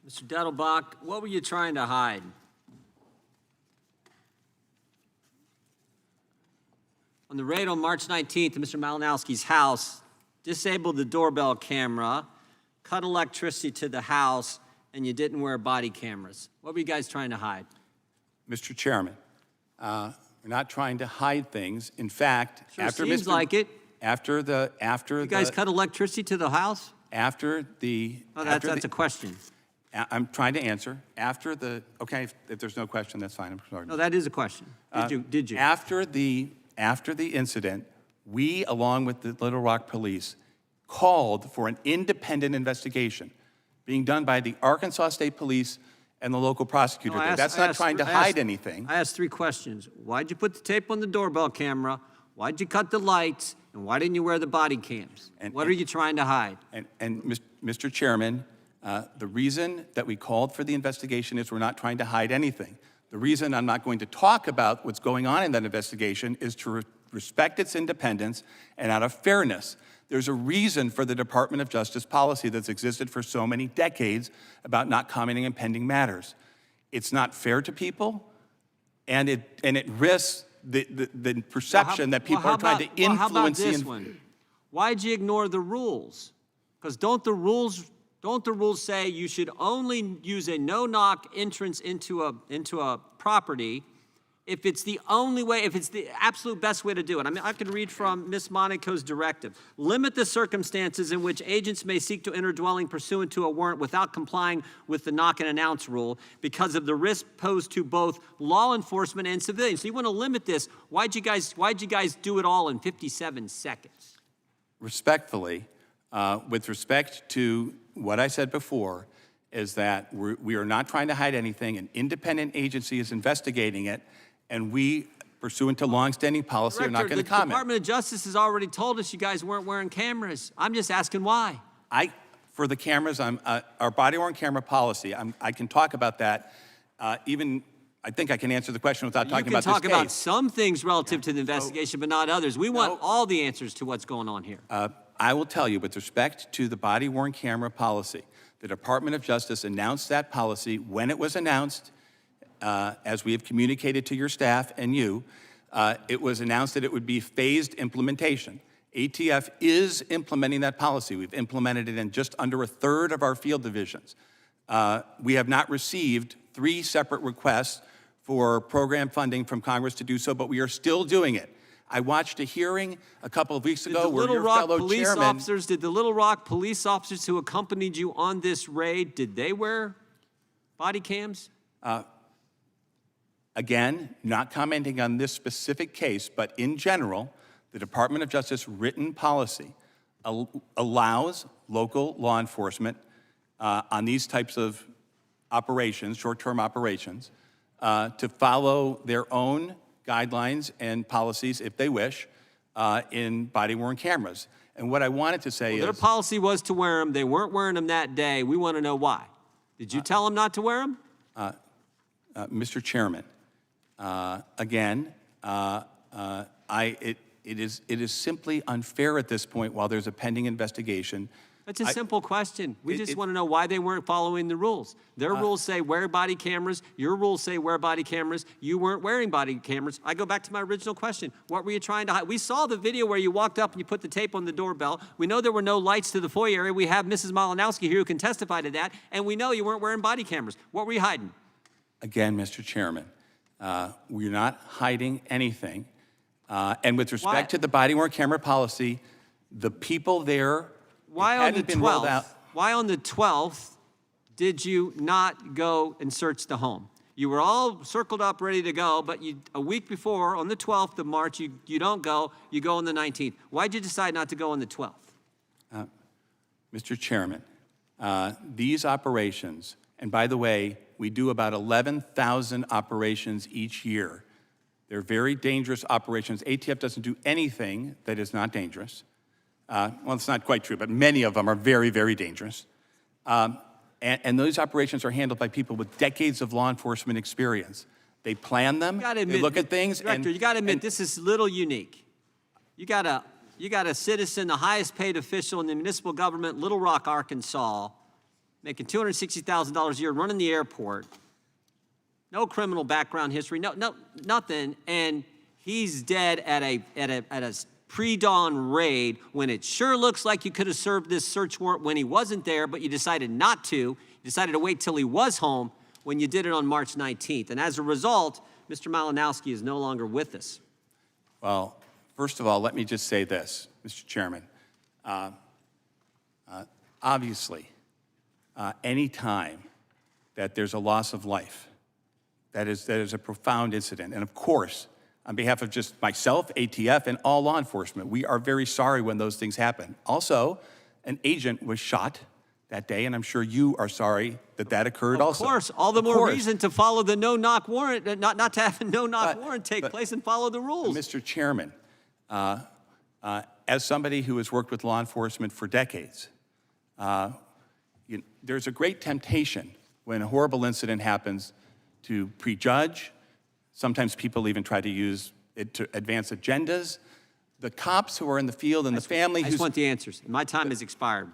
Mr. Dettelbach, what were you trying to hide? On the raid on March 19th at Mr. Malinowski's house, disabled the doorbell camera, cut electricity to the house, and you didn't wear body cameras. What were you guys trying to hide? Mr. Chairman, we're not trying to hide things. In fact, Sure seems like it. You guys cut electricity to the house? That's a question. I'm trying to answer. Okay, if there's no question, that's fine. I'm sorry. No, that is a question. Did you? After the incident, we, along with the Little Rock Police, called for an independent investigation being done by the Arkansas State Police and the local prosecutor. That's not trying to hide anything. I asked 3 questions. Why'd you put the tape on the doorbell camera? Why'd you cut the lights? And why didn't you wear the body cams? What are you trying to hide? And Mr. Chairman, the reason that we called for the investigation is we're not trying to hide anything. The reason I'm not going to talk about what's going on in that investigation is to respect its independence and out of fairness. There's a reason for the Department of Justice policy that's existed for so many decades about not commenting on pending matters. It's not fair to people, and it risks the perception that people are trying to influence. How about this one? Why'd you ignore the rules? Because don't the rules say you should only use a no-knock entrance into a property if it's the only way, if it's the absolute best way to do it? I mean, I can read from Ms. Monaco's directive. Limit the circumstances in which agents may seek to enter a dwelling pursuant to a warrant without complying with the knock and announce rule because of the risk posed to both law enforcement and civilians. So you want to limit this. Why'd you guys do it all in 57 seconds? Respectfully, with respect to what I said before, is that we are not trying to hide anything. An independent agency is investigating it, and we, pursuant to longstanding policy, Director, are not going to comment. The Department of Justice has already told us you guys weren't wearing cameras. I'm just asking why. For the cameras, our body-worn camera policy, I can talk about that. I think I can answer the question without talking about this case. You can talk about some things relative to the investigation, but not others. We want all the answers to what's going on here. I will tell you, with respect to the body-worn camera policy, the Department of Justice announced that policy when it was announced, as we have communicated to your staff and you. It was announced that it would be phased implementation. ATF is implementing that policy. We've implemented it in just under 1/3 of our field divisions. We have not received 3 separate requests for program funding from Congress to do so, but we are still doing it. I watched a hearing a couple of weeks ago where your fellow chairman... Did the Little Rock police officers who accompanied you on this raid, did they wear body cams? Again, not commenting on this specific case, but in general, the Department of Justice written policy allows local law enforcement on these types of operations, short-term operations, to follow their own guidelines and policies, if they wish, in body-worn cameras. And what I wanted to say is... Their policy was to wear them. They weren't wearing them that day. We want to know why. Did you tell them not to wear them? Mr. Chairman, again, it is simply unfair at this point while there's a pending investigation. That's a simple question. We just want to know why they weren't following the rules. Their rules say wear body cameras. Your rules say wear body cameras. You weren't wearing body cameras. I go back to my original question. What were you trying to hide? We saw the video where you walked up and you put the tape on the doorbell. We know there were no lights to the foyer area. We have Mrs. Malinowski here who can testify to that. And we know you weren't wearing body cameras. What were you hiding? Again, Mr. Chairman, we're not hiding anything. And with respect to the body-worn camera policy, the people there... Why on the 12th did you not go and search the home? You were all circled up, ready to go, but a week before, on the 12th of March, you don't go, you go on the 19th. Why'd you decide not to go on the 12th? Mr. Chairman, these operations, and by the way, we do about 11,000 operations each year. They're very dangerous operations. ATF doesn't do anything that is not dangerous. Well, it's not quite true, but many of them are very, very dangerous. And those operations are handled by people with decades of law enforcement experience. They plan them, they look at things. Director, you got to admit, this is a little unique. You got a citizen, the highest paid official in the municipal government, Little Rock, Arkansas, making $260,000 a year, running the airport, no criminal background history, nothing, and he's dead at a pre-dawn raid when it sure looks like you could have served this search warrant when he wasn't there, but you decided not to. You decided to wait till he was home when you did it on March 19th. And as a result, Mr. Malinowski is no longer with us. Well, first of all, let me just say this, Mr. Chairman. Obviously, any time that there's a loss of life, that is a profound incident. And of course, on behalf of just myself, ATF, and all law enforcement, we are very sorry when those things happen. Also, an agent was shot that day, and I'm sure you are sorry that that occurred also. Of course, all the more reason to follow the no-knock warrant, not to have a no-knock warrant take place and follow the rules. Mr. Chairman, as somebody who has worked with law enforcement for decades, there's a great temptation when a horrible incident happens to prejudge. Sometimes people even try to use it to advance agendas. The cops who are in the field and the family I just want the answers. My time has expired.